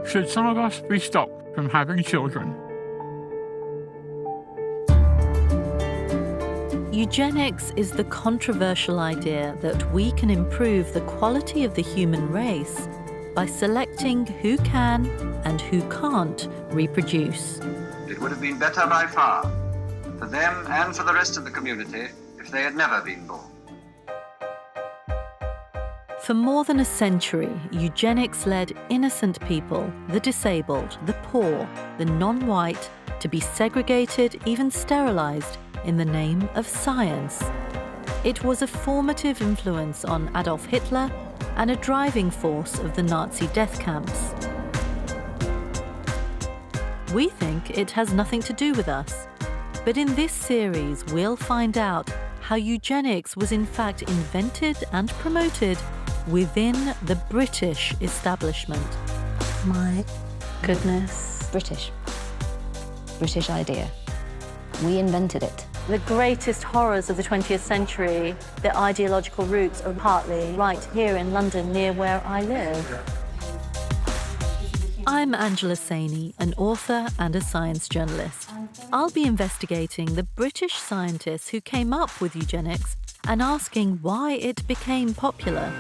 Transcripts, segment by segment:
Should some of us be stopped from having children? Eugenics is the controversial idea that we can improve the quality of the human race by selecting who can and who can't reproduce. It would have been better by far for them and for the rest of the community if they had never been born. For more than a century, eugenics led innocent people, the disabled, the poor, the non-white, to be segregated, even sterilized, in the name of science. It was a formative influence on Adolf Hitler and a driving force of the Nazi death camps. We think it has nothing to do with us, but in this series we'll find out how eugenics was in fact invented and promoted within the British establishment. My goodness. British idea. We invented it. The greatest horrors of the 20th century, the ideological roots are partly right here in London, near where I live. I'm Angela Saini, an author and a science journalist. I'll be investigating the British scientists who came up with eugenics and asking why it became popular.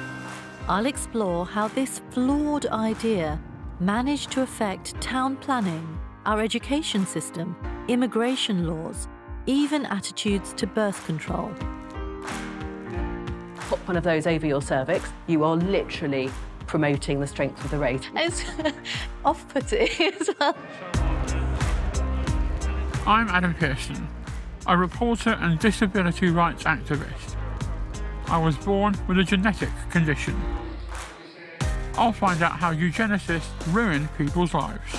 I'll explore how this flawed idea managed to affect town planning, our education system, immigration laws, even attitudes to birth control. Put one of those over your cervix, you are literally promoting the strength of the race. It's off-putting as well. I'm Adam Pearson, a reporter and disability rights activist. I was born with a genetic condition. I'll find out how eugenicists ruin people's lives.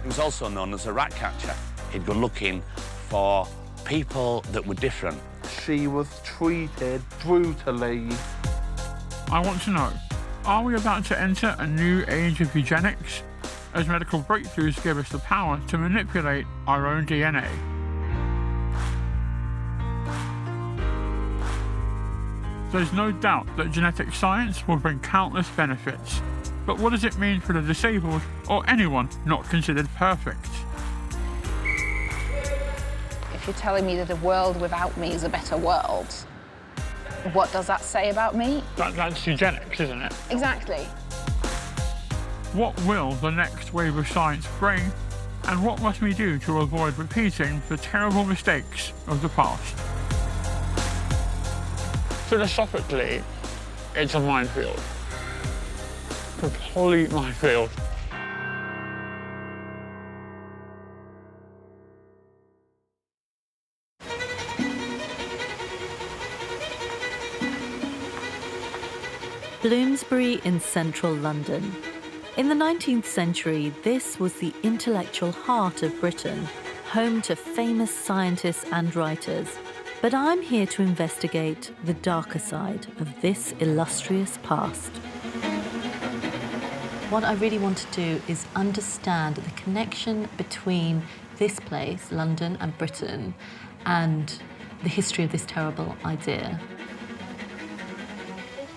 He was also known as a rat catcher. He'd go looking for people that were different. She was treated brutally. I want to know, are we about to enter a new age of eugenics, as medical breakthroughs give us the power to manipulate our own DNA? There's no doubt that genetic science will bring countless benefits, but what does it mean for the disabled or anyone not considered perfect? If you're telling me that a world without me is a better world, what does that say about me? That's eugenics, isn't it? Exactly. What will the next wave of science bring, and what must we do to avoid repeating the terrible mistakes of the past? Philosophically, it's a minefield. Complete minefield. Bloomsbury in central London. In the 19th century, this was the intellectual heart of Britain, home to famous scientists and writers. But I'm here to investigate the darker side of this illustrious past. What I really want to do is understand the connection between this place, London and Britain, and the history of this terrible idea.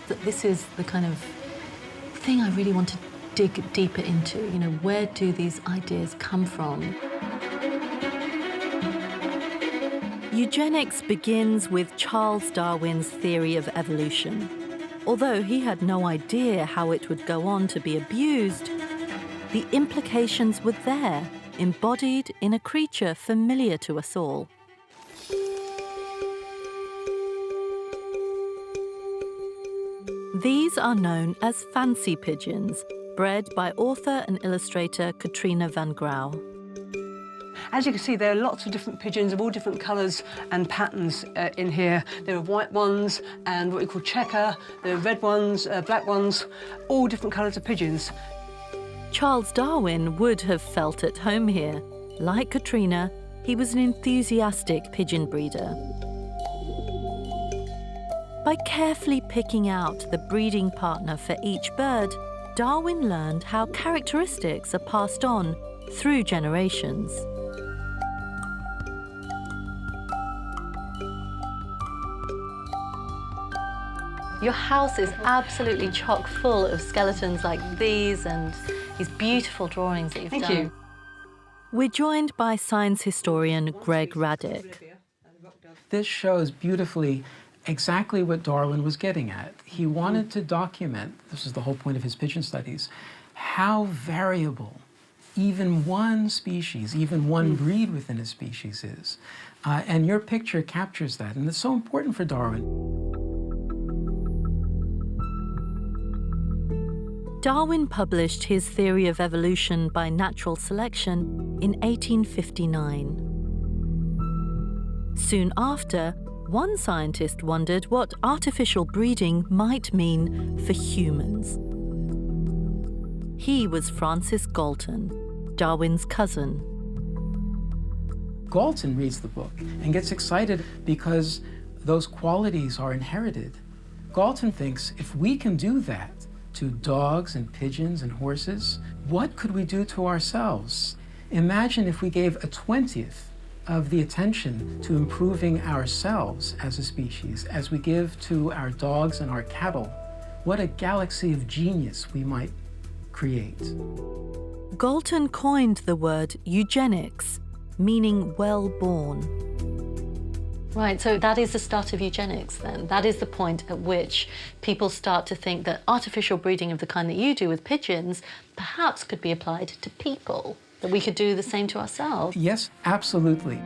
That this is the kind of thing I really want to dig deeper into. You know, where do these ideas come from? Eugenics begins with Charles Darwin's theory of evolution. Although he had no idea how it would go on to be abused, the implications were there, embodied in a creature familiar to us all. These are known as fancy pigeons, bred by author and illustrator Katrina van Grauw. As you can see, there are lots of different pigeons of all different colours and patterns in here. There are white ones and what we call checker, there are red ones, black ones, all different colours of pigeons. Charles Darwin would have felt at home here. Like Katrina, he was an enthusiastic pigeon breeder. By carefully picking out the breeding partner for each bird, Darwin learned how characteristics are passed on through generations. Your house is absolutely chock full of skeletons like these and these beautiful drawings that you've done. Thank you. We're joined by science historian Greg Raddick. This shows beautifully exactly what Darwin was getting at. He wanted to document, this is the whole point of his pigeon studies, how variable even one species, even one breed within a species is. And your picture captures that, and it's so important for Darwin. Darwin published his theory of evolution by natural selection in 1859. Soon after, one scientist wondered what artificial breeding might mean for humans. He was Francis Galton, Darwin's cousin. Galton reads the book and gets excited because those qualities are inherited. Galton thinks if we can do that to dogs and pigeons and horses, what could we do to ourselves? Imagine if we gave a 20th of the attention to improving ourselves as a species as we give to our dogs and our cattle. What a galaxy of genius we might create. Galton coined the word eugenics, meaning well-born. Right, so that is the start of eugenics then. That is the point at which people start to think that artificial breeding of the kind that you do with pigeons perhaps could be applied to people, that we could do the same to ourselves. Yes, absolutely.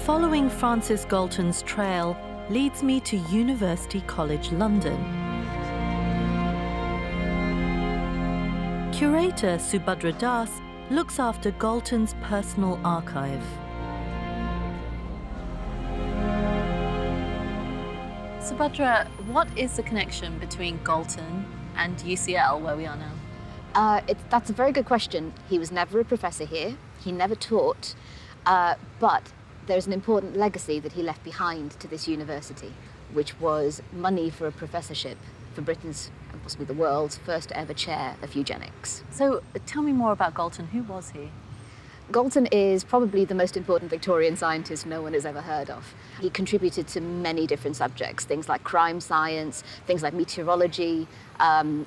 Following Francis Galton's trail leads me to University College London. Curator Subhadra Das looks after Galton's personal archive. Subhadra, what is the connection between Galton and UCL, where we are now? That's a very good question. He was never a professor here. He never taught, but there's an important legacy that he left behind to this university, which was money for a professorship for Britain's, and possibly the world's, first ever chair of eugenics. So tell me more about Galton. Who was he? Galton is probably the most important Victorian scientist no one has ever heard of. He contributed to many different subjects, things like crime science, things like meteorology.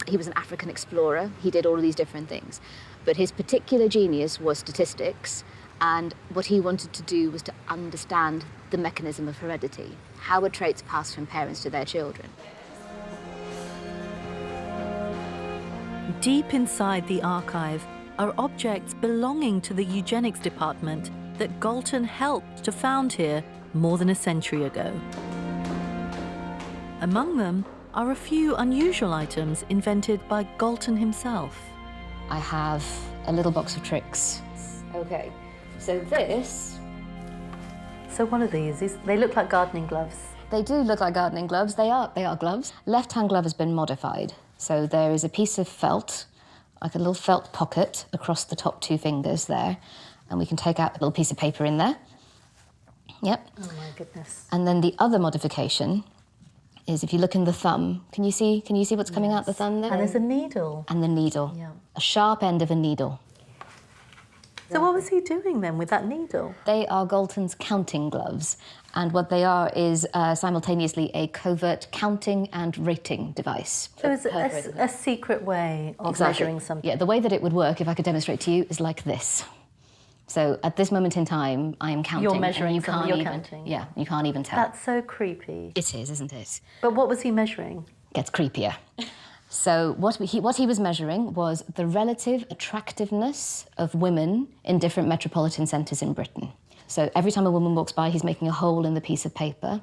He was an African explorer. He did all of these different things. But his particular genius was statistics, and what he wanted to do was to understand the mechanism of heredity, how are traits passed from parents to their children. Deep inside the archive are objects belonging to the eugenics department that Galton helped to found here more than a century ago. Among them are a few unusual items invented by Galton himself. I have a little box of tricks. Okay, so this... So what are these? They look like gardening gloves. They do look like gardening gloves. They are gloves. Left-hand glove has been modified. So there is a piece of felt, like a little felt pocket across the top two fingers there, and we can take out a little piece of paper in there. Yep. Oh my goodness. And then the other modification is if you look in the thumb, can you see what's coming out the thumb there? And there's a needle. And the needle. Yeah. A sharp end of a needle. So what was he doing then with that needle? They are Galton's counting gloves, and what they are is simultaneously a covert counting and rating device. So it's a secret way of measuring something. Yeah, the way that it would work, if I could demonstrate to you, is like this. So at this moment in time, I am counting. You're measuring something, you're counting. Yeah, you can't even tell. That's so creepy. It is, isn't it? But what was he measuring? Gets creepier. So what he was measuring was the relative attractiveness of women in different metropolitan centres in Britain. So every time a woman walks by, he's making a hole in the piece of paper,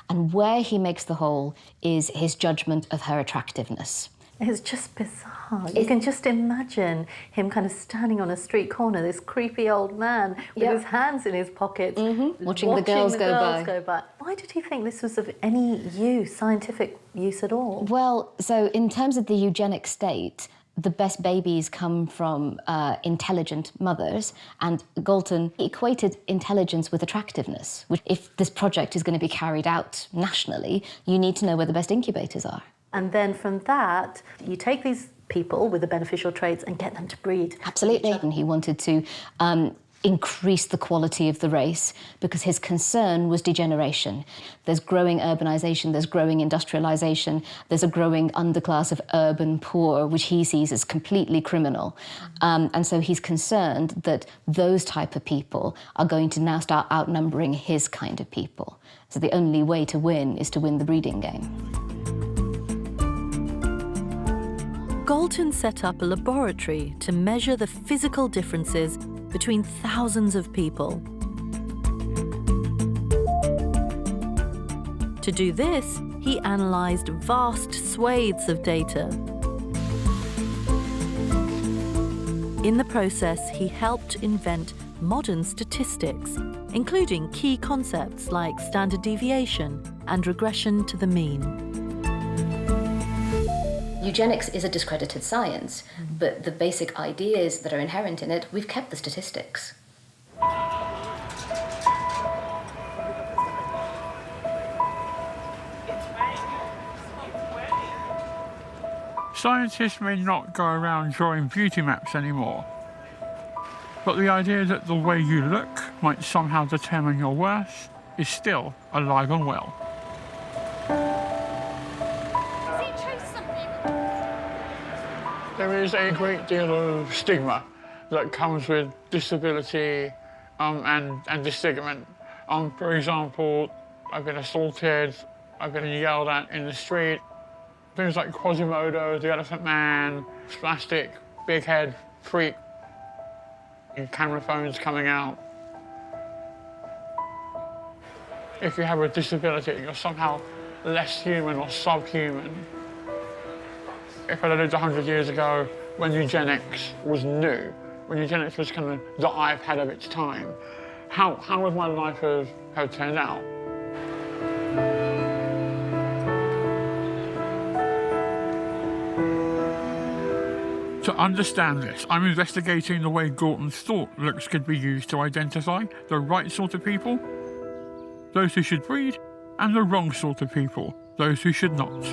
and where he makes the hole is his judgment of her attractiveness. It's just bizarre. You can just imagine him kind of standing on a street corner, this creepy old man with his hands in his pockets, watching the girls go by. Why did he think this was of any use, scientific use at all? Well, so in terms of the eugenic state, the best babies come from intelligent mothers, and Galton equated intelligence with attractiveness. Which, if this project is going to be carried out nationally, you need to know where the best incubators are. And then from that, you take these people with the beneficial traits and get them to breed. Absolutely. And he wanted to increase the quality of the race because his concern was degeneration. There's growing urbanisation, there's growing industrialisation, there's a growing underclass of urban poor, which he sees as completely criminal. And so he's concerned that those type of people are going to now start outnumbering his kind of people. So the only way to win is to win the breeding game. Galton set up a laboratory to measure the physical differences between thousands of people. To do this, he analysed vast swathes of data. In the process, he helped invent modern statistics, including key concepts like standard deviation and regression to the mean. Eugenics is a discredited science, but the basic ideas that are inherent in it, we've kept the statistics. Scientists may not go around drawing beauty maps anymore, but the idea that the way you look might somehow determine your worth is still alive and well. There is a great deal of stigma that comes with disability and disfigurement. For example, I've been assaulted, I've been yelled at in the street. Things like Quasimodo, the Elephant Man, spastic, big head, freak, and camera phones coming out. If you have a disability, you're somehow less human or subhuman. If I'd lived 100 years ago, when eugenics was new, when eugenics was kind of the iPad of its time, how would my life have turned out? To understand this, I'm investigating the way Galton's thought looks could be used to identify the right sort of people, those who should breed, and the wrong sort of people, those who should not.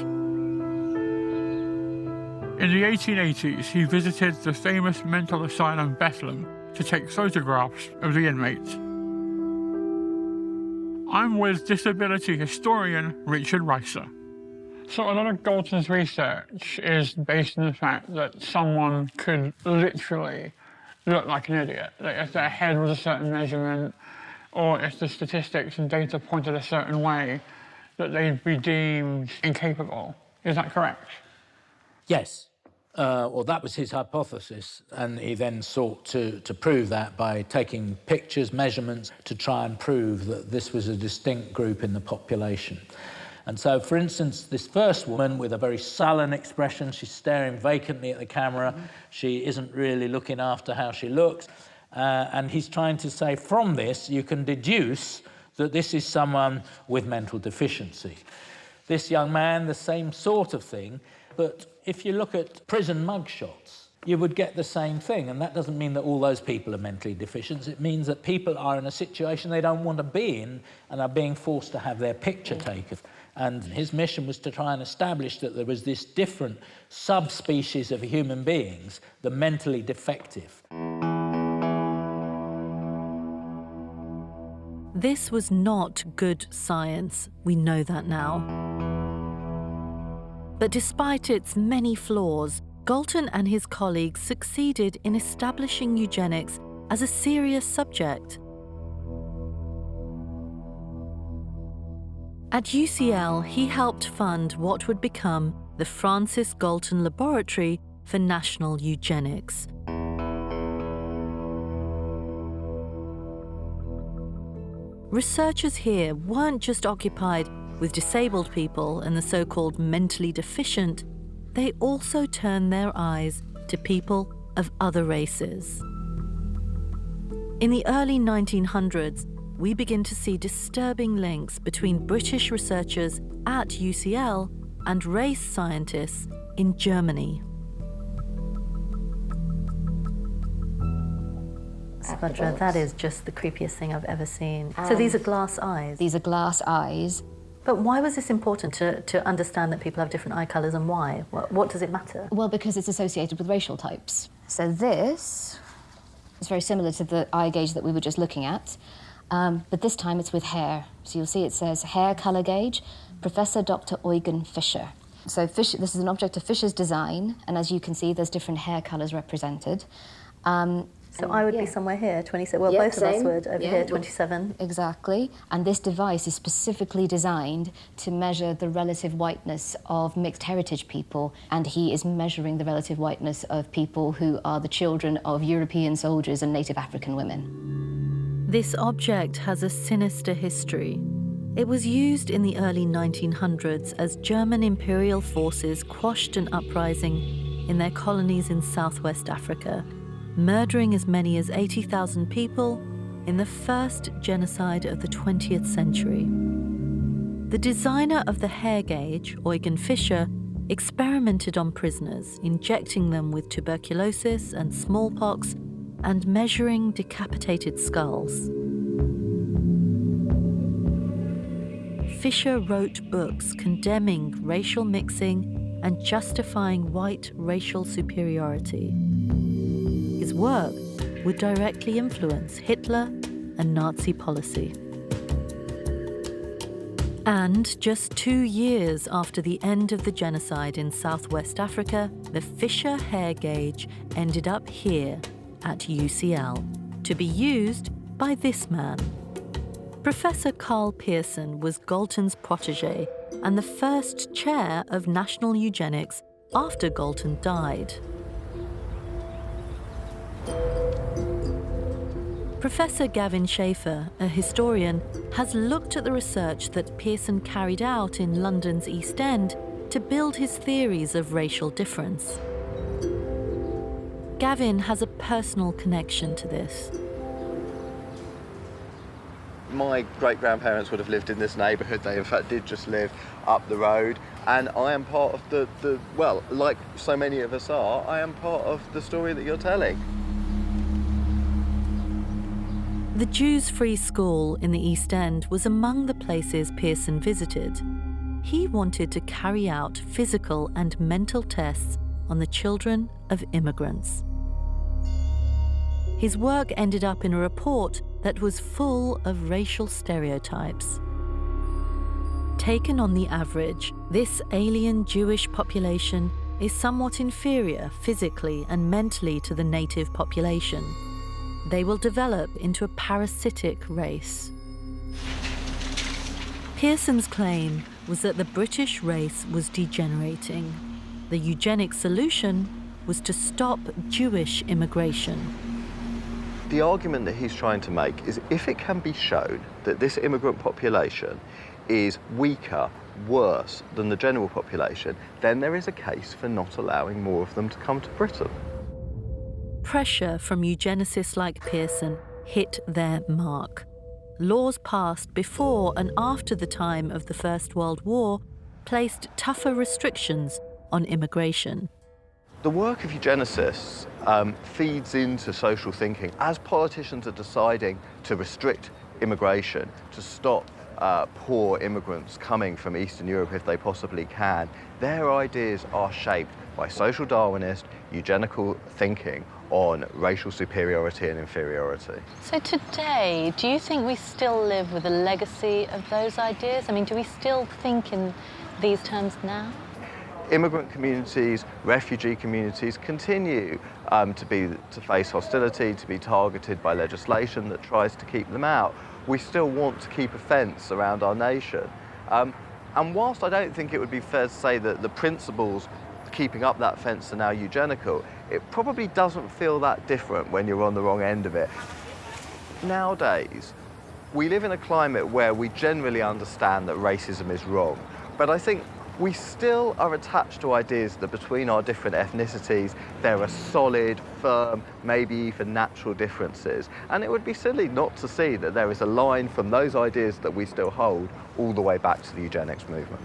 In the 1880s, he visited the famous mental asylum Bethlehem to take photographs of the inmates. I'm with disability historian Richard Reiser. So a lot of Galton's research is based on the fact that someone could literally look like an idiot. Like if their head was a certain measurement, or if the statistics and data pointed a certain way, that they'd be deemed incapable. Is that correct? Yes. Well, that was his hypothesis, and he then sought to prove that by taking pictures, measurements, to try and prove that this was a distinct group in the population. And so, for instance, this first woman with a very sullen expression, she's staring vacantly at the camera, she isn't really looking after how she looks, and he's trying to say, from this, you can deduce that this is someone with mental deficiency. This young man, the same sort of thing, but if you look at prison mugshots, you would get the same thing, and that doesn't mean that all those people are mentally deficient. It means that people are in a situation they don't want to be in and are being forced to have their picture taken. And his mission was to try and establish that there was this different subspecies of human beings, the mentally defective. This was not good science, we know that now. But despite its many flaws, Galton and his colleagues succeeded in establishing eugenics as a serious subject. At UCL, he helped fund what would become the Francis Galton Laboratory for National Eugenics. Researchers here weren't just occupied with disabled people and the so-called mentally deficient, they also turned their eyes to people of other races. In the early 1900s, we begin to see disturbing links between British researchers at UCL and race scientists in Germany. Subhadra, that is just the creepiest thing I've ever seen. So these are glass eyes? These are glass eyes. But why was this important to understand that people have different eye colours, and why? What does it matter? Well, because it's associated with racial types. So this is very similar to the eye gauge that we were just looking at, but this time it's with hair. So you'll see it says hair colour gauge, Professor Dr. Eugen Fischer. So this is an object of Fischer's design, and as you can see, there's different hair colours represented. So I would be somewhere here, 27. Well, both of us would, over here, 27. Exactly. And this device is specifically designed to measure the relative whiteness of mixed heritage people, and he is measuring the relative whiteness of people who are the children of European soldiers and native African women. This object has a sinister history. It was used in the early 1900s as German imperial forces quashed an uprising in their colonies in southwest Africa, murdering as many as 80,000 people in the first genocide of the 20th century. The designer of the hair gauge, Eugen Fischer, experimented on prisoners, injecting them with tuberculosis and smallpox and measuring decapitated skulls. Fischer wrote books condemning racial mixing and justifying white racial superiority. His work would directly influence Hitler and Nazi policy. And just 2 years after the end of the genocide in southwest Africa, the Fischer hair gauge ended up here at UCL to be used by this man. Professor Carl Pearson was Galton's protégé and the first chair of national eugenics after Galton died. Professor Gavin Schaefer, a historian, has looked at the research that Pearson carried out in London's East End to build his theories of racial difference. Gavin has a personal connection to this. My great-grandparents would have lived in this neighbourhood. They, in fact, did just live up the road. And I am part of well, like so many of us are, I am part of the story that you're telling. The Jews-free school in the East End was among the places Pearson visited. He wanted to carry out physical and mental tests on the children of immigrants. His work ended up in a report that was full of racial stereotypes. Taken on the average, this alien Jewish population is somewhat inferior physically and mentally to the native population. They will develop into a parasitic race. Pearson's claim was that the British race was degenerating. The eugenic solution was to stop Jewish immigration. The argument that he's trying to make is if it can be shown that this immigrant population is weaker, worse than the general population, then there is a case for not allowing more of them to come to Britain. Pressure from eugenicists like Pearson hit their mark. Laws passed before and after the time of the First World War placed tougher restrictions on immigration. The work of eugenicists feeds into social thinking. As politicians are deciding to restrict immigration, to stop poor immigrants coming from Eastern Europe if they possibly can, their ideas are shaped by social Darwinist, eugenical thinking on racial superiority and inferiority. So today, do you think we still live with a legacy of those ideas? I mean, do we still think in these terms now? Immigrant communities, refugee communities continue to face hostility, to be targeted by legislation that tries to keep them out. We still want to keep a fence around our nation. And whilst I don't think it would be fair to say that the principles keeping up that fence are now eugenical, it probably doesn't feel that different when you're on the wrong end of it. Nowadays, we live in a climate where we generally understand that racism is wrong, but I think we still are attached to ideas that between our different ethnicities, there are solid, firm, maybe even natural differences. And it would be silly not to see that there is a line from those ideas that we still hold all the way back to the eugenics movement.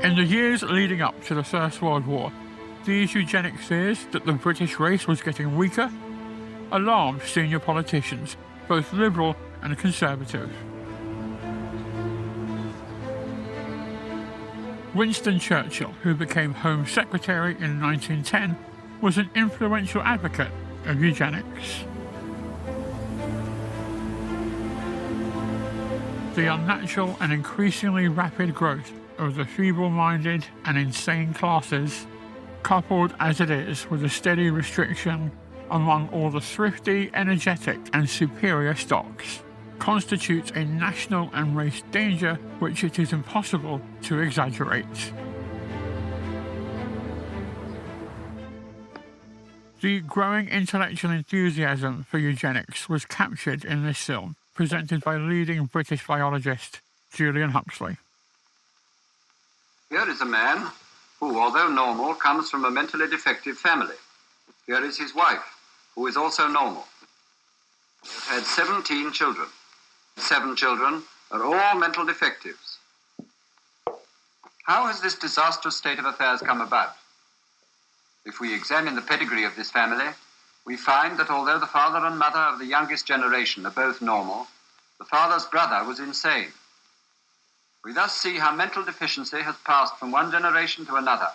In the years leading up to the First World War, These eugenic fears that the British race was getting weaker alarmed senior politicians, both Liberal and Conservative. Winston Churchill, who became Home Secretary in 1910, was an influential advocate of eugenics. The unnatural and increasingly rapid growth of the feeble-minded and insane classes, coupled as it is with a steady restriction among all the thrifty, energetic and superior stocks, constitutes a national and race danger which it is impossible to exaggerate. The growing intellectual enthusiasm for eugenics was captured in this film, presented by leading British biologist Julian Huxley. Here is a man who, although normal, comes from a mentally defective family. Here is his wife, who is also normal. They have had 17 children. 7 children are all mental defectives. How has this disastrous state of affairs come about? If we examine the pedigree of this family, we find that although the father and mother of the youngest generation are both normal, the father's brother was insane. We thus see how mental deficiency has passed from one generation to another.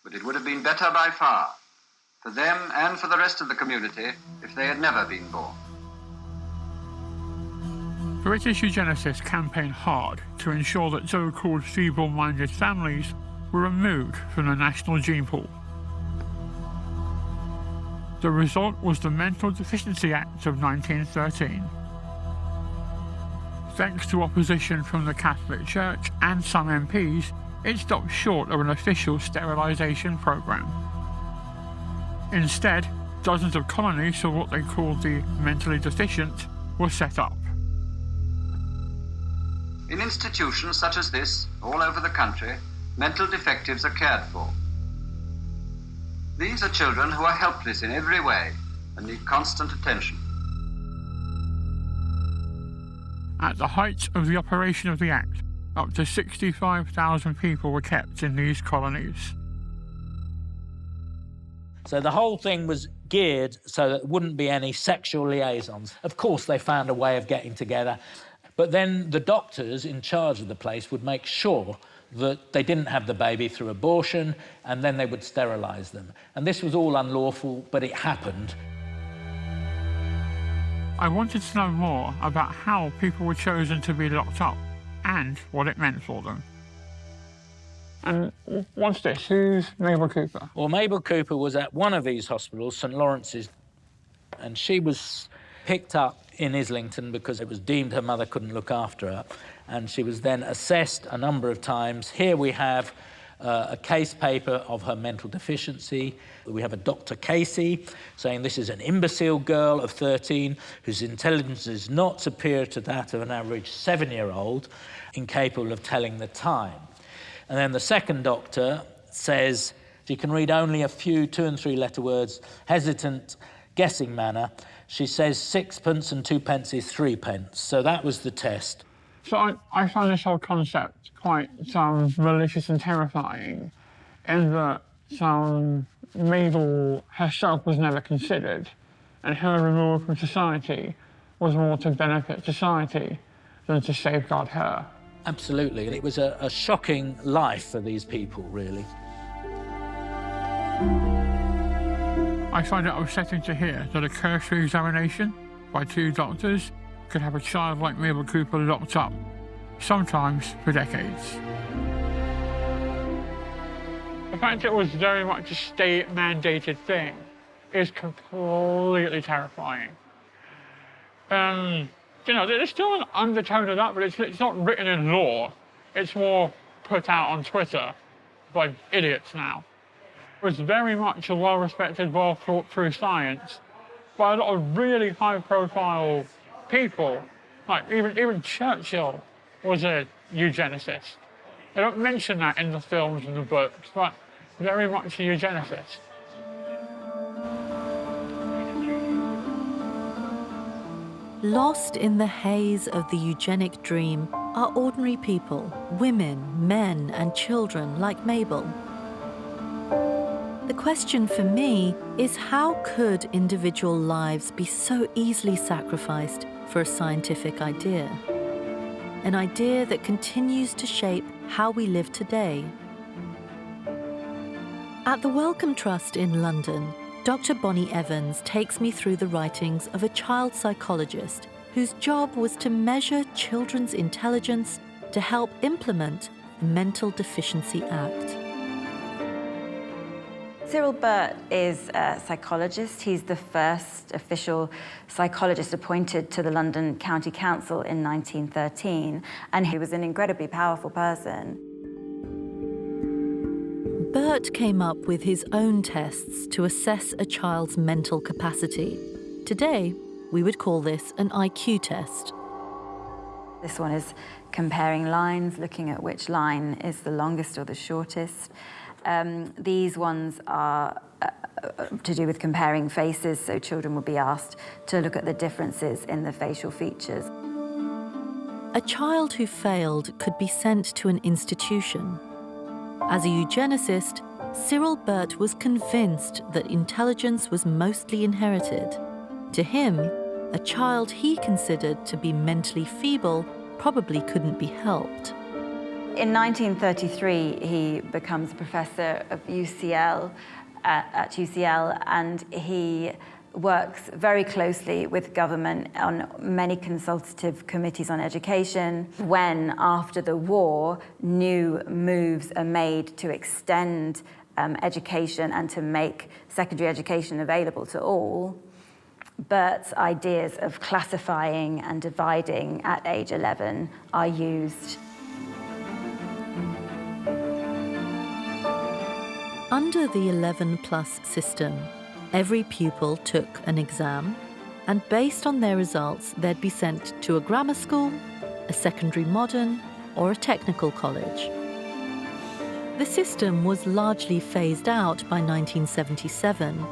But it would have been better by far, for them and for the rest of the community, if they had never been born. British eugenicists campaigned hard to ensure that so-called feeble-minded families were removed from the national gene pool. The result was the Mental Deficiency Act of 1913. Thanks to opposition from the Catholic Church and some MPs, it stopped short of an official sterilisation programme. Instead, dozens of colonies for what they called the mentally deficient were set up. In institutions such as this, all over the country, mental defectives are cared for. These are children who are helpless in every way and need constant attention. At the height of the operation of the Act, up to 65,000 people were kept in these colonies. So the whole thing was geared so that there wouldn't be any sexual liaisons. Of course, they found a way of getting together, but then the doctors in charge of the place would make sure that they didn't have the baby through abortion, and then they would sterilise them. And this was all unlawful, but it happened. I wanted to know more about how people were chosen to be locked up and what it meant for them. And what's this? Who's Mabel Cooper? Well, Mabel Cooper was at one of these hospitals, St Lawrence's, and she was picked up in Islington because it was deemed her mother couldn't look after her, and she was then assessed a number of times. Here we have a case paper of her mental deficiency. We have a Dr. Casey saying this is an imbecile girl of 13 whose intelligence is not superior to that of an average 7-year-old, incapable of telling the time. And then the second doctor says she can read only a few 2- and 3-letter words, hesitant, guessing manner. She says 6pence and 2pence is 3pence. So that was the test. So I find this whole concept quite malicious and terrifying, in that Mabel herself was never considered, and her removal from society was more to benefit society than to safeguard her. Absolutely, and it was a shocking life for these people, really. I find it upsetting to hear that a cursory examination by 2 doctors could have a child like Mabel Cooper locked up, sometimes for decades. The fact it was very much a state-mandated thing is completely terrifying. You know, there's still an undertone of that, but it's not written in law. It's more put out on Twitter by idiots now. It was very much a well-respected, well-thought-through science by a lot of really high-profile people. Like, even Churchill was a eugenicist. They don't mention that in the films and the books, but very much a eugenicist. Lost in the haze of the eugenic dream are ordinary people, women, men, and children like Mabel. The question for me is, how could individual lives be so easily sacrificed for a scientific idea? An idea that continues to shape how we live today. At the Wellcome Trust in London, Dr. Bonnie Evans takes me through the writings of a child psychologist whose job was to measure children's intelligence to help implement the Mental Deficiency Act. Cyril Burt is a psychologist. He's the first official psychologist appointed to the London County Council in 1913, and he was an incredibly powerful person. Burt came up with his own tests to assess a child's mental capacity. Today, we would call this an IQ test. This one is comparing lines, looking at which line is the longest or the shortest. These ones are to do with comparing faces, so children will be asked to look at the differences in the facial features. A child who failed could be sent to an institution. As a eugenicist, Cyril Burt was convinced that intelligence was mostly inherited. To him, a child he considered to be mentally feeble probably couldn't be helped. In 1933, he becomes professor of UCL at UCL, and he works very closely with government on many consultative committees on education. When, after the war, new moves are made to extend education and to make secondary education available to all, Burt's ideas of classifying and dividing at age 11 are used. Under the 11+ system, every pupil took an exam, and based on their results, they'd be sent to a grammar school, a secondary modern, or a technical college. The system was largely phased out by 1977,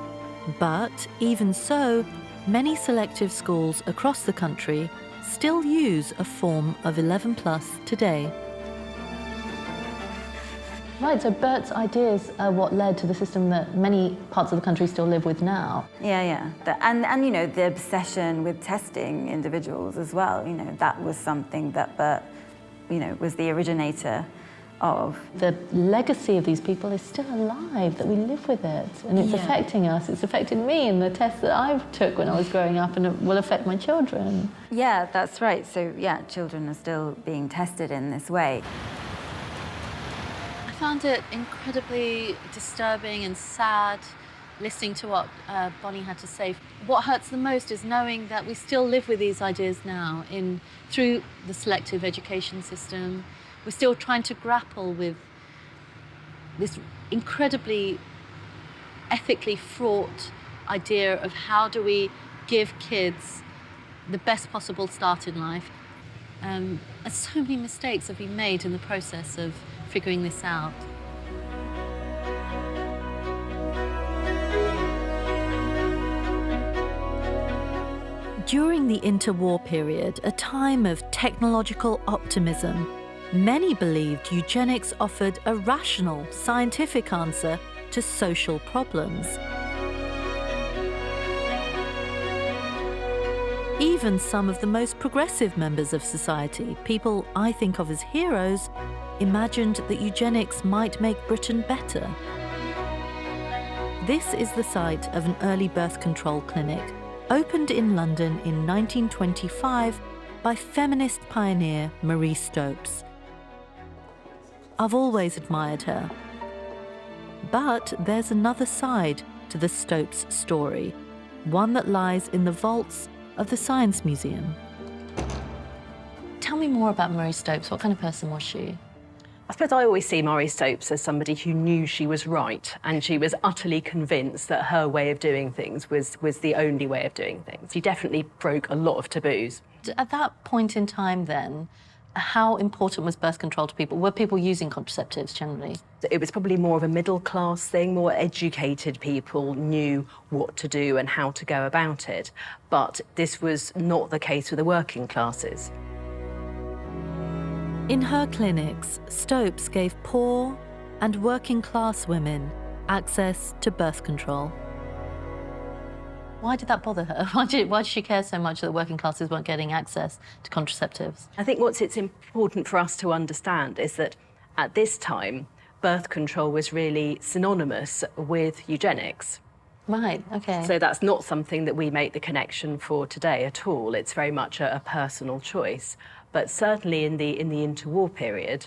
but even so, many selective schools across the country still use a form of 11+ today. Right, so Burt's ideas are what led to the system that many parts of the country still live with now. Yeah. And you know, the obsession with testing individuals as well, you know, that was something that Burt, you know, was the originator of. The legacy of these people is still alive, that we live with it, and it's affecting us. It's affected me in the tests that I took when I was growing up, and it will affect my children. Yeah, that's right. So, yeah, children are still being tested in this way. I found it incredibly disturbing and sad listening to what Bonnie had to say. What hurts the most is knowing that we still live with these ideas now through the selective education system. We're still trying to grapple with this incredibly ethically fraught idea of how do we give kids the best possible start in life. And so many mistakes have been made in the process of figuring this out. During the interwar period, a time of technological optimism, many believed eugenics offered a rational, scientific answer to social problems. Even some of the most progressive members of society, people I think of as heroes, imagined that eugenics might make Britain better. This is the site of an early birth control clinic, opened in London in 1925 by feminist pioneer Marie Stopes. I've always admired her. But there's another side to the Stopes story, one that lies in the vaults of the Science Museum. Tell me more about Marie Stopes. What kind of person was she? I suppose I always see Marie Stopes as somebody who knew she was right, and she was utterly convinced that her way of doing things was the only way of doing things. She definitely broke a lot of taboos. At that point in time then, how important was birth control to people? Were people using contraceptives generally? It was probably more of a middle-class thing. More educated people knew what to do and how to go about it. But this was not the case with the working classes. In her clinics, Stopes gave poor and working-class women access to birth control. Why did that bother her? Why did she care so much that working classes weren't getting access to contraceptives? I think what's important for us to understand is that at this time, birth control was really synonymous with eugenics. Right, OK. So that's not something that we make the connection for today at all. It's very much a personal choice. But certainly in the interwar period,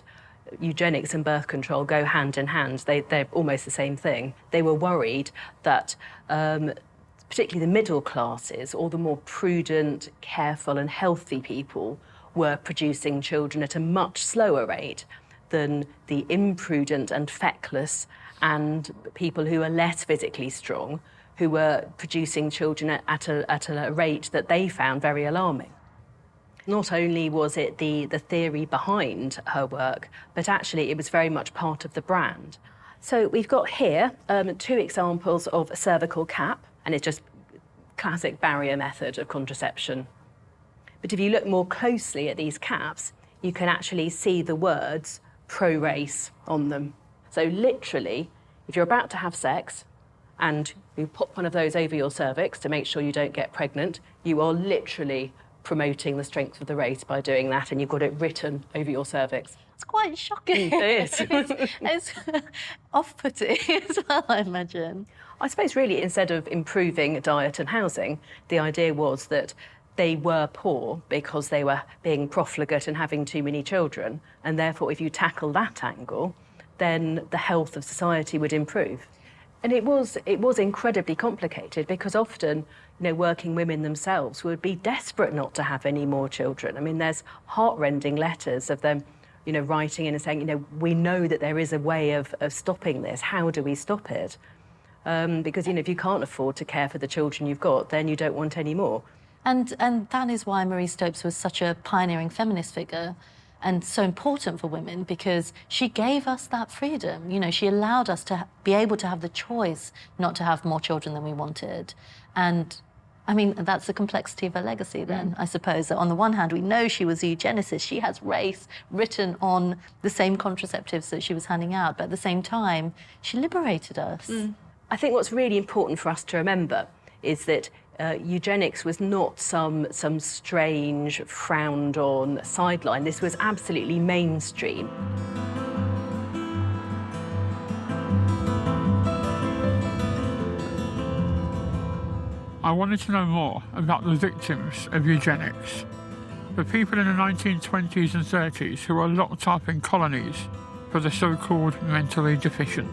eugenics and birth control go hand in hand. They're almost the same thing. They were worried that particularly the middle classes, or the more prudent, careful and healthy people, were producing children at a much slower rate than the imprudent and feckless and people who are less physically strong, who were producing children at a rate that they found very alarming. Not only was it the theory behind her work, but actually it was very much part of the brand. So we've got here 2 examples of a cervical cap, and it's just classic barrier method of contraception. But if you look more closely at these caps, you can actually see the words pro-race on them. So literally, if you're about to have sex and you pop one of those over your cervix to make sure you don't get pregnant, you are literally promoting the strength of the race by doing that, and you've got it written over your cervix. It's quite shocking. It is. It's off-putting as well, I imagine. I suppose really instead of improving diet and housing, the idea was that they were poor because they were being profligate and having too many children, and therefore if you tackle that angle, then the health of society would improve. And it was incredibly complicated because often, working women themselves would be desperate not to have any more children. I mean, there's heartrending letters of them, writing in and saying, we know that there is a way of stopping this. How do we stop it? Because, if you can't afford to care for the children you've got, then you don't want any more. And that is why Marie Stopes was such a pioneering feminist figure and so important for women, because she gave us that freedom. She allowed us to be able to have the choice not to have more children than we wanted. And, I mean, that's the complexity of her legacy then, I suppose. That on the one hand, we know she was a eugenicist. She has race written on the same contraceptives that she was handing out, but at the same time, she liberated us. I think what's really important for us to remember is that eugenics was not some strange, frowned-on sideline. This was absolutely mainstream. I wanted to know more about the victims of eugenics, the people in the 1920s and 30s who were locked up in colonies for the so-called mentally deficient.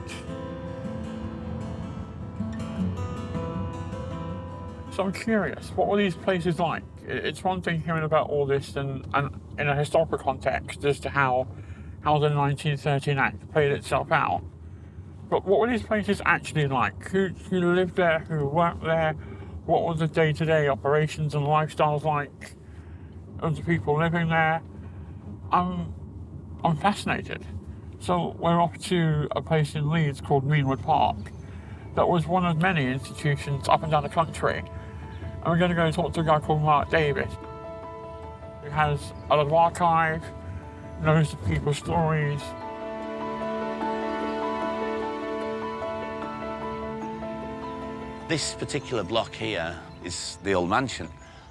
So I'm curious, what were these places like? It's one thing hearing about all this and in a historical context as to how the 1913 Act played itself out. But what were these places actually like? Who lived there, who worked there? What were the day-to-day operations and lifestyles like of the people living there? I'm fascinated. So we're off to a place in Leeds called Meanwood Park that was one of many institutions up and down the country. And we're going to go talk to a guy called Mark Davis, who has a lot of archive, knows the people's stories. This particular block here is the old mansion.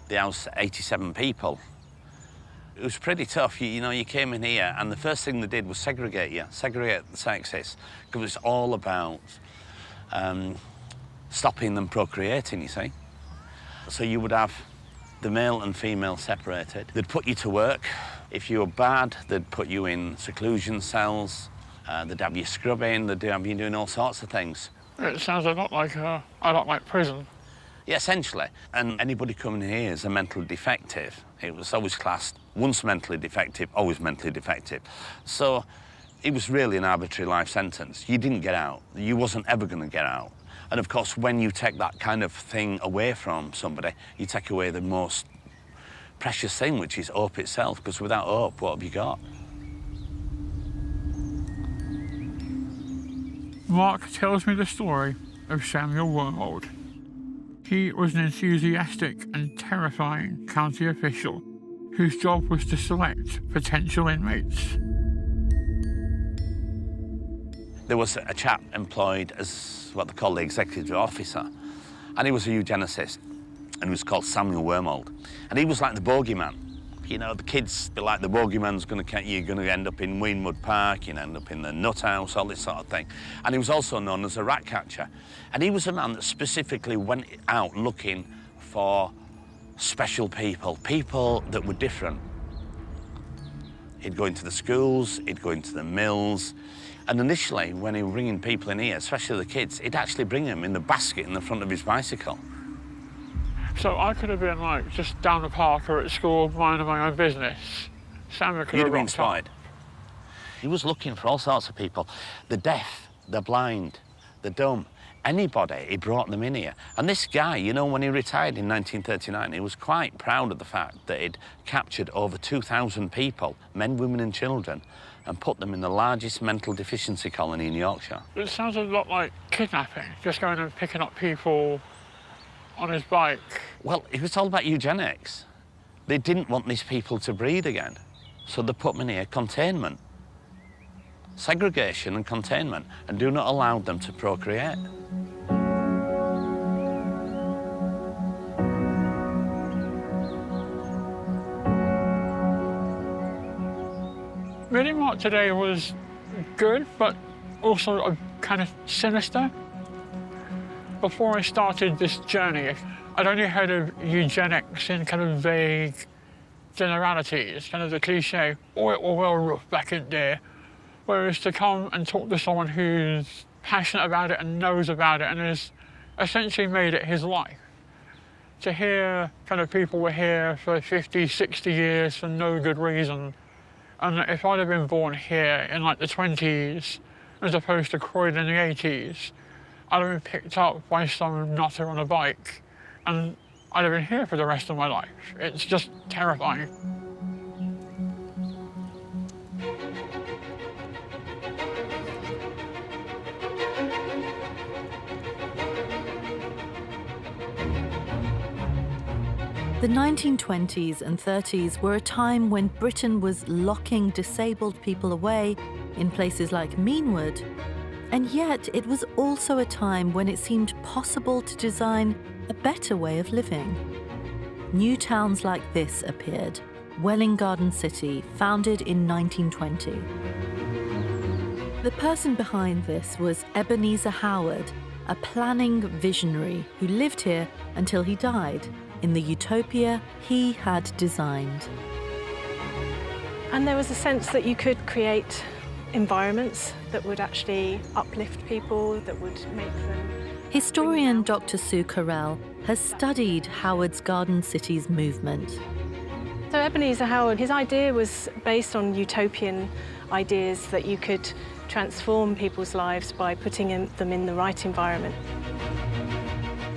The house, 87 people. It was pretty tough. You came in here and the first thing they did was segregate the sexes, because it's all about stopping them procreating, you see. So you would have the male and female separated. They'd put you to work. If you were bad, they'd put you in seclusion cells. They'd have you scrubbing, they'd have you doing all sorts of things. It sounds a lot like prison. Yeah, essentially. And anybody coming here is a mentally defective. It was always classed once mentally defective, always mentally defective. So it was really an arbitrary life sentence. You didn't get out. You wasn't ever going to get out. And of course, when you take that kind of thing away from somebody, you take away the most precious thing, which is hope itself, because without hope, what have you got? Mark tells me the story of Samuel Wormold. He was an enthusiastic and terrifying county official whose job was to select potential inmates. There was a chap employed as what they call the executive officer, and he was a eugenicist, and he was called Samuel Wormold. And he was like the bogeyman. You know, the kids be like, the bogeyman's going to catch you, you're going to end up in Weenwood Park, you end up in the nut house, all this sort of thing. And he was also known as a rat catcher. And he was a man that specifically went out looking for special people, people that were different. He'd go into the schools, he'd go into the mills, and initially, when he was bringing people in here, especially the kids, he'd actually bring them in the basket in the front of his bicycle. So I could have been like just down the park or at school minding my own business. Samuel could You'd have been rocked spotted. up. He was looking for all sorts of people. The deaf, the blind, the dumb, anybody, he brought them in here. And this guy, you know, when he retired in 1939, he was quite proud of the fact that he'd captured over 2,000 people, men, women and children, and put them in the largest mental deficiency colony in Yorkshire. It sounds a lot like kidnapping, just going and picking up people on his bike. Well, it was all about eugenics. They didn't want these people to breed again, so they put them in here, containment. Segregation and containment, and do not allow them to procreate. Reading Mark today was good, but also kind of sinister. Before I started this journey, I'd only heard of eugenics in kind of vague generalities, kind of the cliche, oh, it were well rough back in there. Whereas to come and talk to someone who's passionate about it and knows about it and has essentially made it his life. To hear kind of people were here for 50, 60 years for no good reason. And if I'd have been born here in like the 20s, as opposed to Croydon in the 80s, I'd have been picked up by some nutter on a bike, and I'd have been here for the rest of my life. It's just terrifying. The 1920s and 30s were a time when Britain was locking disabled people away in places like Meanwood, and yet it was also a time when it seemed possible to design a better way of living. New towns like this appeared, Welwyn Garden City, founded in 1920. The person behind this was Ebenezer Howard, a planning visionary who lived here until he died in the utopia he had designed. And there was a sense that you could create environments that would actually uplift people, that would make them... Historian Dr. Sue Carell has studied Howard's Garden Cities movement. So Ebenezer Howard, his idea was based on utopian ideas that you could transform people's lives by putting them in the right environment.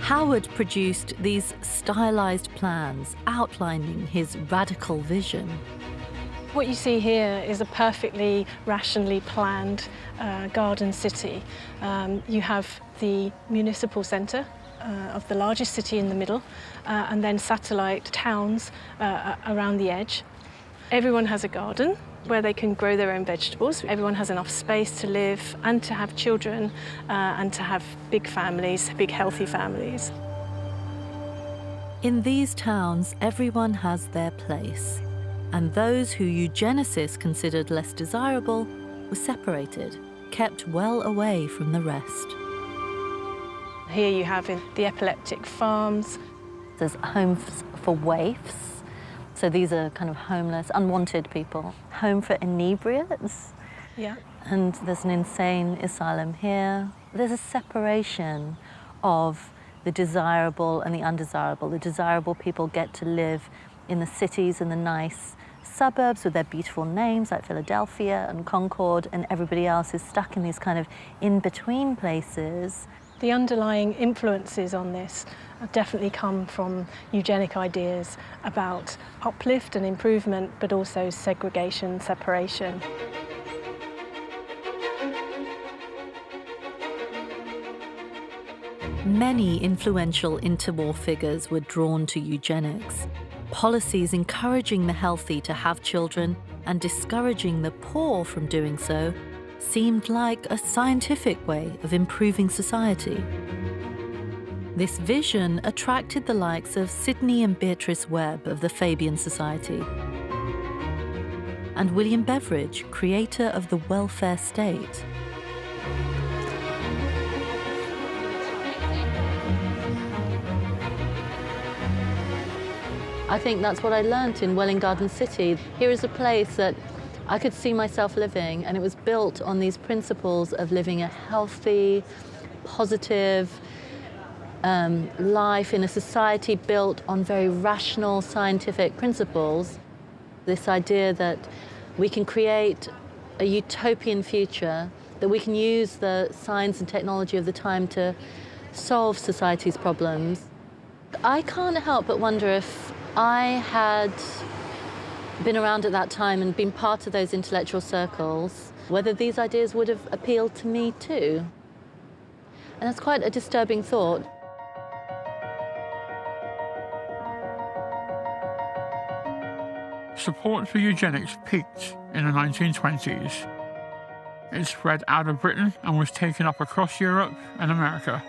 Howard produced these stylized plans outlining his radical vision. What you see here is a perfectly rationally planned garden city. You have the municipal centre of the largest city in the middle, and then satellite towns around the edge. Everyone has a garden where they can grow their own vegetables. Everyone has enough space to live and to have children and to have big families, big healthy families. In these towns, everyone has their place, and those who eugenicists considered less desirable were separated, kept well away from the rest. Here you have the epileptic farms. There's homes for waifs. So these are kind of homeless, unwanted people. Home for inebriates. Yeah. And there's an insane asylum here. There's a separation of the desirable and the undesirable. The desirable people get to live in the cities and the nice suburbs with their beautiful names like Philadelphia and Concord, and everybody else is stuck in these kind of in-between places. The underlying influences on this definitely come from eugenic ideas about uplift and improvement, but also segregation, separation. Many influential interwar figures were drawn to eugenics. Policies encouraging the healthy to have children and discouraging the poor from doing so seemed like a scientific way of improving society. This vision attracted the likes of Sidney and Beatrice Webb of the Fabian Society and William Beveridge, creator of the welfare state. I think that's what I learnt in Welwyn Garden City. Here is a place that I could see myself living, and it was built on these principles of living a healthy, positive life in a society built on very rational, scientific principles. This idea that we can create a utopian future, that we can use the science and technology of the time to solve society's problems. I can't help but wonder if I had been around at that time and been part of those intellectual circles, whether these ideas would have appealed to me too. And that's quite a disturbing thought. Support for eugenics peaked in the 1920s. It spread out of Britain and was taken up across Europe and America.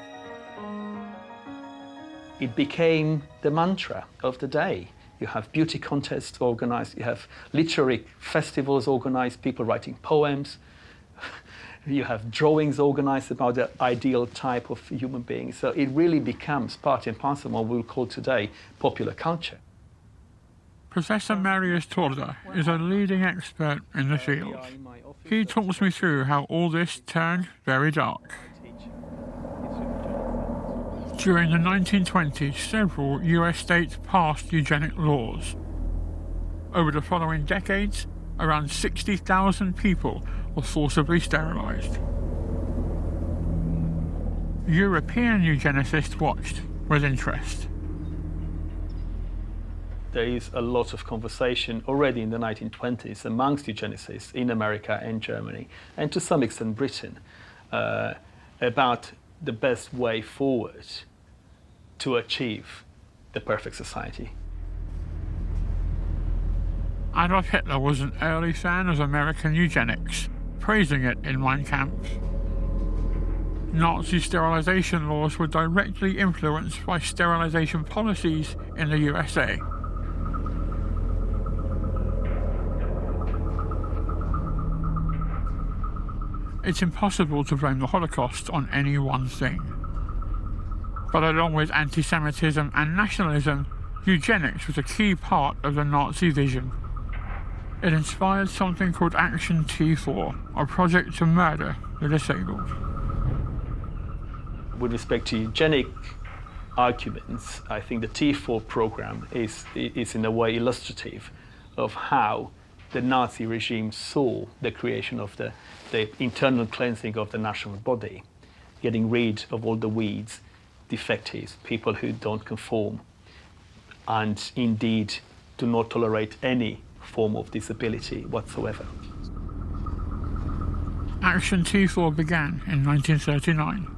It became the mantra of the day. You have beauty contests organized, you have literary festivals organized, people writing poems, you have drawings organized about the ideal type of human being. So it really becomes part and parcel of what we'll call today popular culture. Professor Marius Torda is a leading expert in the field. He talks me through how all this turned very dark. During the 1920s, several US states passed eugenic laws. Over the following decades, around 60,000 people were forcibly sterilized. European eugenicists watched with interest. There is a lot of conversation already in the 1920s amongst eugenicists in America and Germany, and to some extent Britain, about the best way forward to achieve the perfect society. Adolf Hitler was an early fan of American eugenics, praising it in Mein Kampf. Nazi sterilization laws were directly influenced by sterilization policies in the USA. It's impossible to blame the Holocaust on any one thing. But along with anti-Semitism and nationalism, eugenics was a key part of the Nazi vision. It inspired something called Action T4, a project to murder the disabled. With respect to eugenic arguments, I think the T4 program is in a way illustrative of how the Nazi regime saw the creation of the internal cleansing of the national body, getting rid of all the weeds, defectives, people who don't conform, and indeed do not tolerate any form of disability whatsoever. Action T4 began in 1939.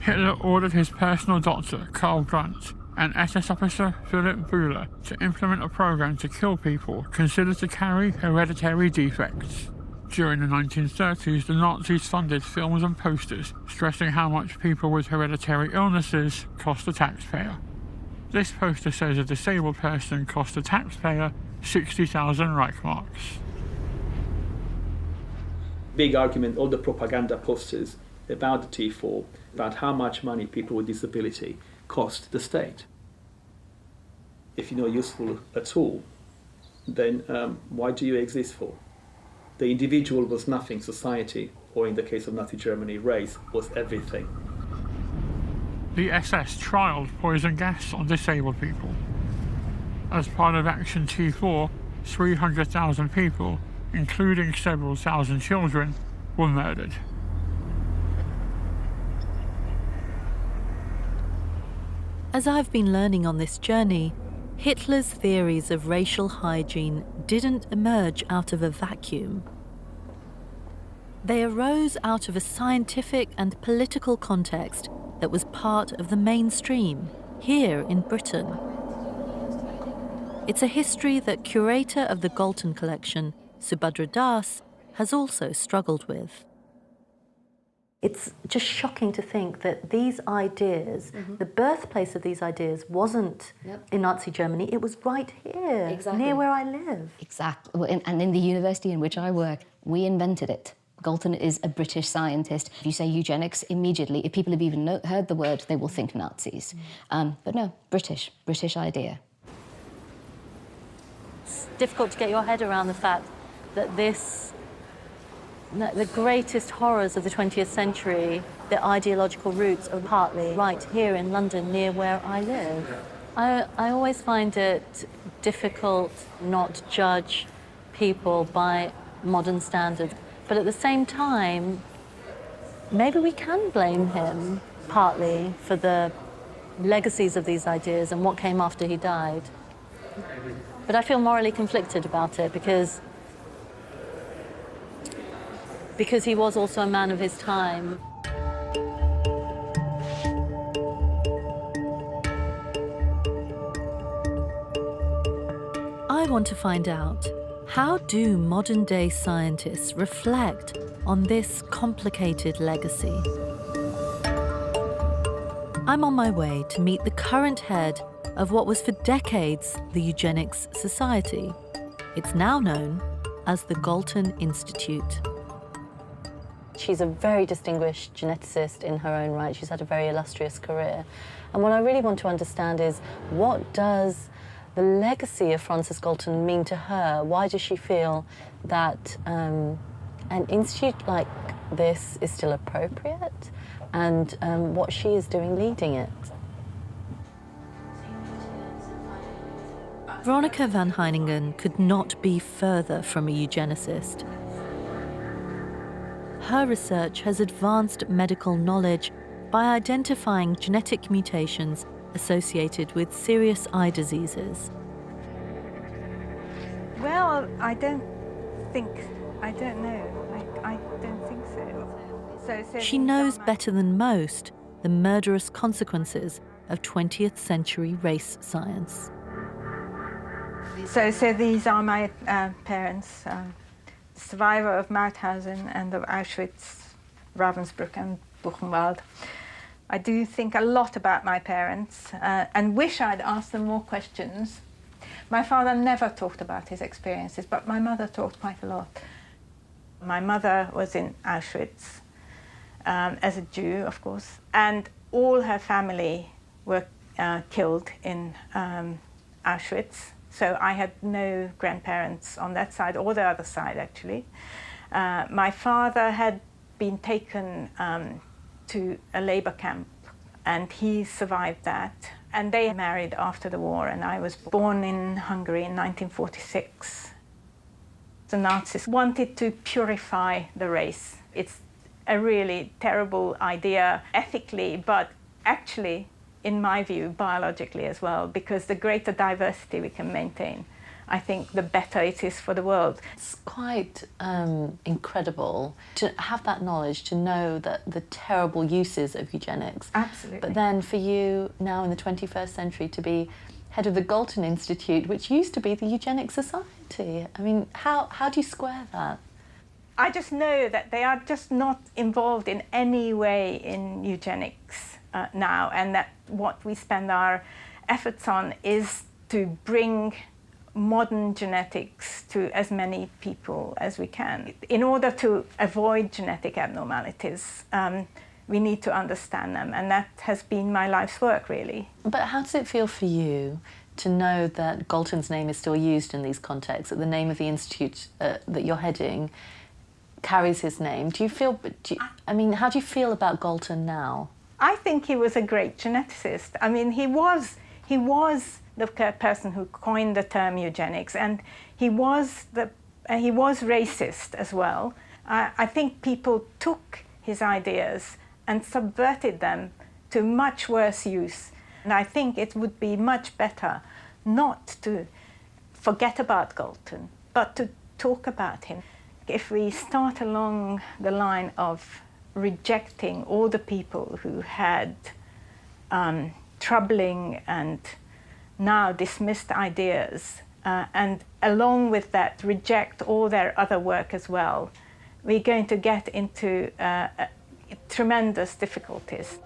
Hitler ordered his personal doctor, Karl Brandt, and SS officer Philipp Bühler to implement a program to kill people considered to carry hereditary defects. During the 1930s, the Nazis funded films and posters stressing how much people with hereditary illnesses cost the taxpayer. This poster says a disabled person cost the taxpayer 60,000 Reichmarks. Big argument, all the propaganda posters about the T4, about how much money people with disability cost the state. If you're not useful at all, then why do you exist for? The individual was nothing, society, or in the case of Nazi Germany, race, was everything. The SS trialled poison gas on disabled people. As part of Action T4, 300,000 people, including several thousand children, were murdered. As I've been learning on this journey, Hitler's theories of racial hygiene didn't emerge out of a vacuum. They arose out of a scientific and political context that was part of the mainstream here in Britain. It's a history that curator of the Galton collection, Subhadra Das, has also struggled with. It's just shocking to think that these ideas, the birthplace of these ideas wasn't in Nazi Germany, it was right here, near where I live. Exactly, and in the university in which I work, we invented it. Galton is a British scientist. If you say eugenics, immediately, if people have even heard the word, they will think Nazis. But no, British idea. It's difficult to get your head around the fact that the greatest horrors of the 20th century, the ideological roots are partly right here in London, near where I live. I always find it difficult not to judge people by modern standards. But at the same time, maybe we can blame him partly for the legacies of these ideas and what came after he died. But I feel morally conflicted about it because he was also a man of his time. I want to find out, how do modern-day scientists reflect on this complicated legacy? I'm on my way to meet the current head of what was for decades the Eugenics Society. It's now known as the Galton Institute. She's a very distinguished geneticist in her own right. She's had a very illustrious career. And what I really want to understand is, what does the legacy of Frances Galton mean to her? Why does she feel that an institute like this is still appropriate? And what she is doing leading it? Veronica van Heiningen could not be further from a eugenicist. Her research has advanced medical knowledge by identifying genetic mutations associated with serious eye diseases. Well, I don't know. I don't think so. She knows better than most the murderous consequences of 20th century race science. So these are my parents, survivor of Mauthausen and of Auschwitz, Ravensbrück and Buchenwald. I do think a lot about my parents and wish I'd asked them more questions. My father never talked about his experiences, but my mother talked quite a lot. My mother was in Auschwitz as a Jew, of course, and all her family were killed in Auschwitz. So I had no grandparents on that side or the other side, actually. My father had been taken to a labor camp, and he survived that. And they married after the war, and I was born in Hungary in 1946. The Nazis wanted to purify the race. It's a really terrible idea ethically, but actually, in my view, biologically as well, because the greater diversity we can maintain, I think the better it is for the world. It's quite incredible to have that knowledge, to know that the terrible uses of eugenics. Absolutely. But then for you, now in the 21st century, to be head of the Galton Institute, which used to be the Eugenics Society. I mean, how do you square that? I just know that they are just not involved in any way in eugenics now, and that what we spend our efforts on is to bring modern genetics to as many people as we can. In order to avoid genetic abnormalities, we need to understand them, and that has been my life's work, really. But how does it feel for you to know that Galton's name is still used in these contexts, that the name of the institute that you're heading carries his name? Do you feel, I mean, how do you feel about Galton now? I think he was a great geneticist. I mean, he was the person who coined the term eugenics, and he was racist as well. I think people took his ideas and subverted them to much worse use. And I think it would be much better not to forget about Galton, but to talk about him. If we start along the line of rejecting all the people who had troubling and now dismissed ideas, and along with that reject all their other work as well, we're going to get into tremendous difficulties.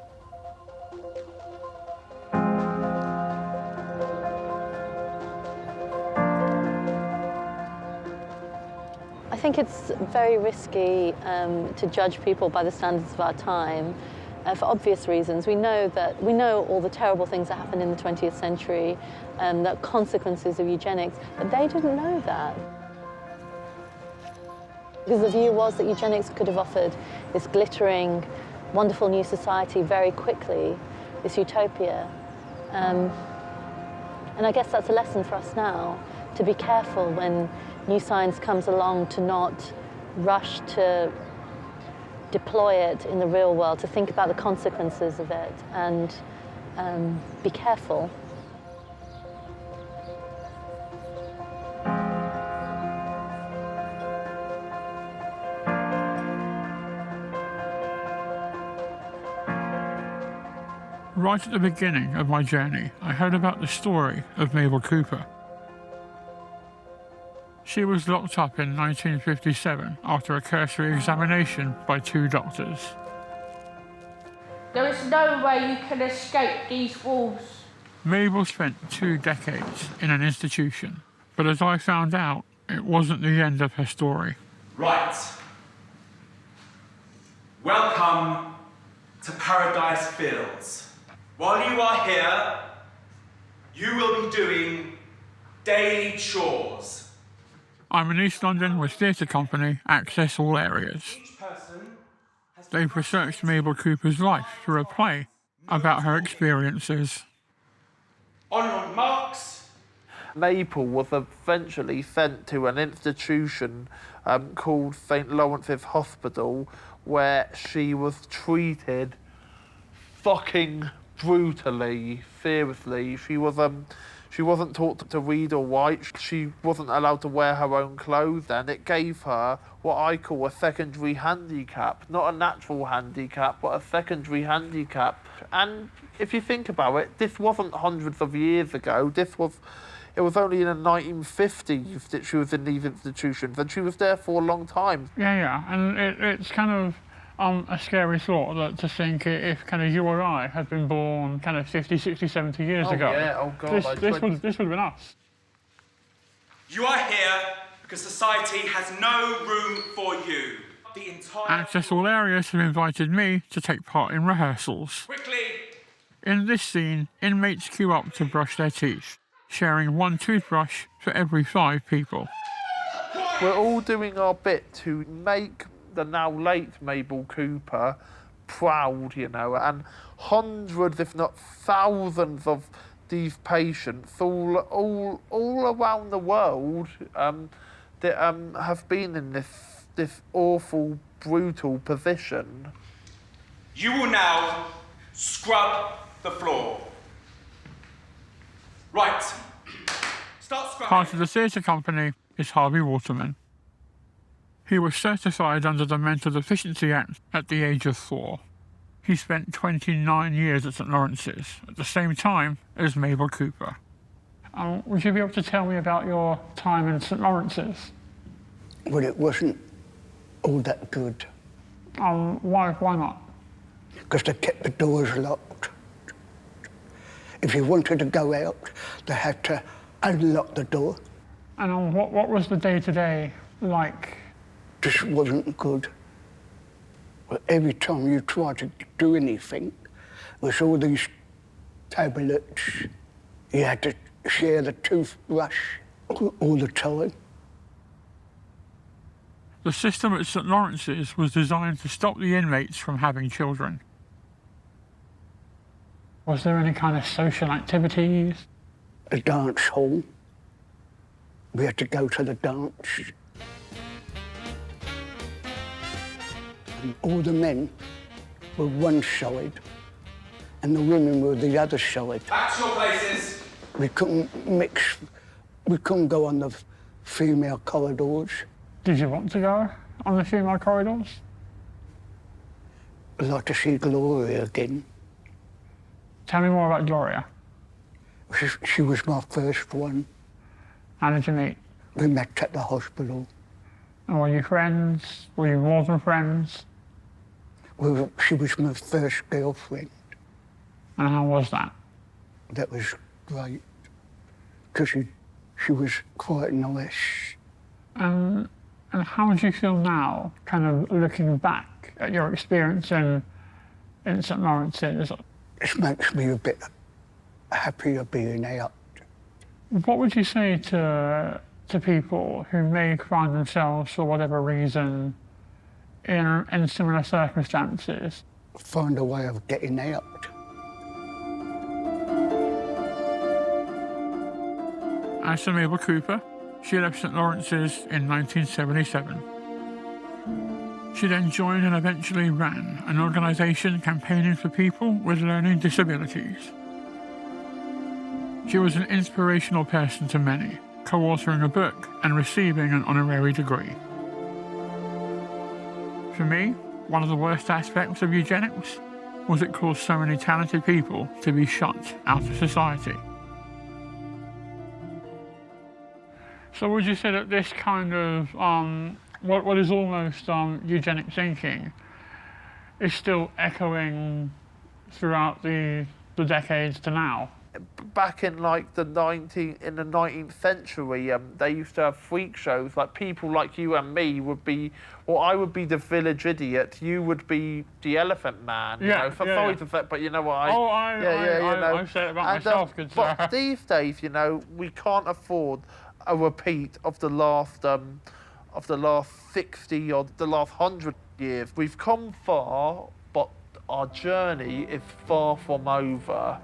I think it's very risky to judge people by the standards of our time for obvious reasons. We know all the terrible things that happened in the 20th century, the consequences of eugenics, but they didn't know that. Because the view was that eugenics could have offered this glittering, wonderful new society very quickly, this utopia. And I guess that's a lesson for us now, to be careful when new science comes along, to not rush to deploy it in the real world, to think about the consequences of it and be careful. Right at the beginning of my journey, I heard about the story of Mabel Cooper. She was locked up in 1957 after a cursory examination by 2 doctors. There is no way you can escape these walls. Mabel spent 2 decades in an institution, but as I found out, it wasn't the end of her story. Right. Welcome to Paradise Fields. While you are here, you will be doing daily chores. I'm in East London with theatre company Access All Areas. They've researched Mabel Cooper's life through a play about her experiences. On your marks. Mabel was eventually sent to an institution called St Lawrence's Hospital, where she was treated fucking brutally, seriously. She wasn't taught to read or write. She wasn't allowed to wear her own clothes, and it gave her what I call a secondary handicap. Not a natural handicap, but a secondary handicap. And if you think about it, this wasn't hundreds of years ago. It was only in the 1950s that she was in these institutions, and she was there for a long time. Yeah, and it's kind of a scary thought that to think if kind of you or I had been born kind of 50, 60, 70 years ago. Yeah, oh God. This would have been us. You are here because society has no room for you. The entire... Access All Areas have invited me to take part in rehearsals. Quickly! In this scene, inmates queue up to brush their teeth, sharing 1 toothbrush for every 5 people. We're all doing our bit to make the now late Mabel Cooper proud, you know, and hundreds, if not thousands, of these patients all around the world that have been in this awful, brutal position. You will now scrub the floor. Right. Start scrubbing. Part of the theatre company is Harvey Waterman. He was certified under the Mental Deficiency Act at the age of 4. He spent 29 years at St Lawrence's, at the same time as Mabel Cooper. Would you be able to tell me about your time in St Lawrence's? Well, it wasn't all that good. Why not? Because they kept the doors locked. If you wanted to go out, they had to unlock the door. And what was the day-to-day like? Just wasn't good. Well, every time you tried to do anything, there was all these tablets. You had to share the toothbrush all the time. The system at St Lawrence's was designed to stop the inmates from having children. Was there any kind of social activities? A dance hall. We had to go to the dance. And all the men were one side and the women were the other side. Back to your places. We couldn't mix, we couldn't go on the female corridors. Did you want to go on the female corridors? I'd like to see Gloria again. Tell me more about Gloria. She was my first one. How did you meet? We met at the hospital. And were you friends? Were you more than friends? Well, she was my first girlfriend. And how was that? That was great, because she was quite nice. And how do you feel now, kind of looking back at your experience in St Lawrence's? It makes me a bit happier being out. What would you say to people who may find themselves, for whatever reason, in similar circumstances? Find a way of getting out. As to Mabel Cooper, she left St Lawrence's in 1977. She then joined and eventually ran an organisation campaigning for people with learning disabilities. She was an inspirational person to many, co-authoring a book and receiving an honorary degree. For me, one of the worst aspects of eugenics was it caused so many talented people to be shut out of society. So would you say that this kind of, what is almost eugenic thinking is still echoing throughout the decades to now? Back in like the 19th century, they used to have freak shows. Like people like you and me would be, well, I would be the village idiot. You would be the elephant man. Yeah, you know, sorry to say, but you know what I? I've said it about myself. Good sir. But these days, you know, we can't afford a repeat of the last 60 or the last 100 years. We've come far, but our journey is far from over.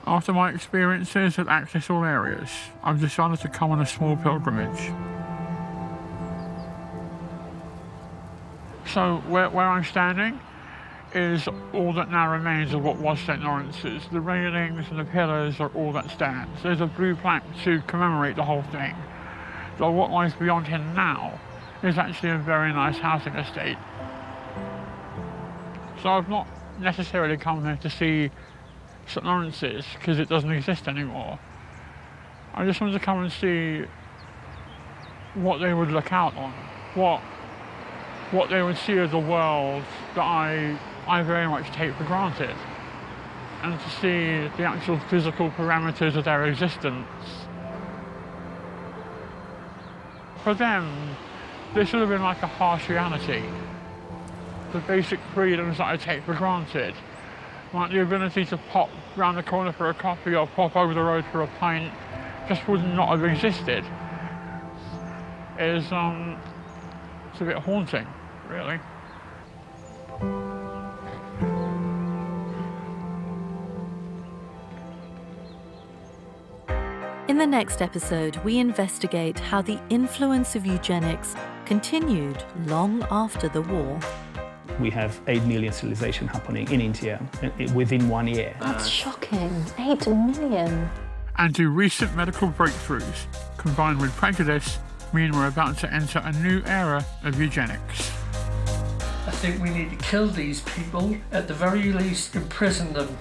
After my experiences at Access All Areas, I've decided to come on a small pilgrimage. So where I'm standing is all that now remains of what was St Lawrence's. The railings and the pillars are all that stands. There's a blue plaque to commemorate the whole thing. So what lies beyond him now is actually a very nice housing estate. So I've not necessarily come here to see St Lawrence's because it doesn't exist anymore. I just wanted to come and see what they would look out on, what they would see as a world that I very much take for granted, and to see the actual physical parameters of their existence. For them, this would have been like a harsh reality. The basic freedoms that I take for granted, like the ability to pop round the corner for a coffee or pop over the road for a pint, just would not have existed. It's a bit haunting, really. In the next episode, we investigate how the influence of eugenics continued long after the war. We have 8 million sterilization happening in India within 1 year. That's shocking. 8 million. And do recent medical breakthroughs, combined with prejudice, mean we're about to enter a new era of eugenics? I think we need to kill these people, at the very least imprison them.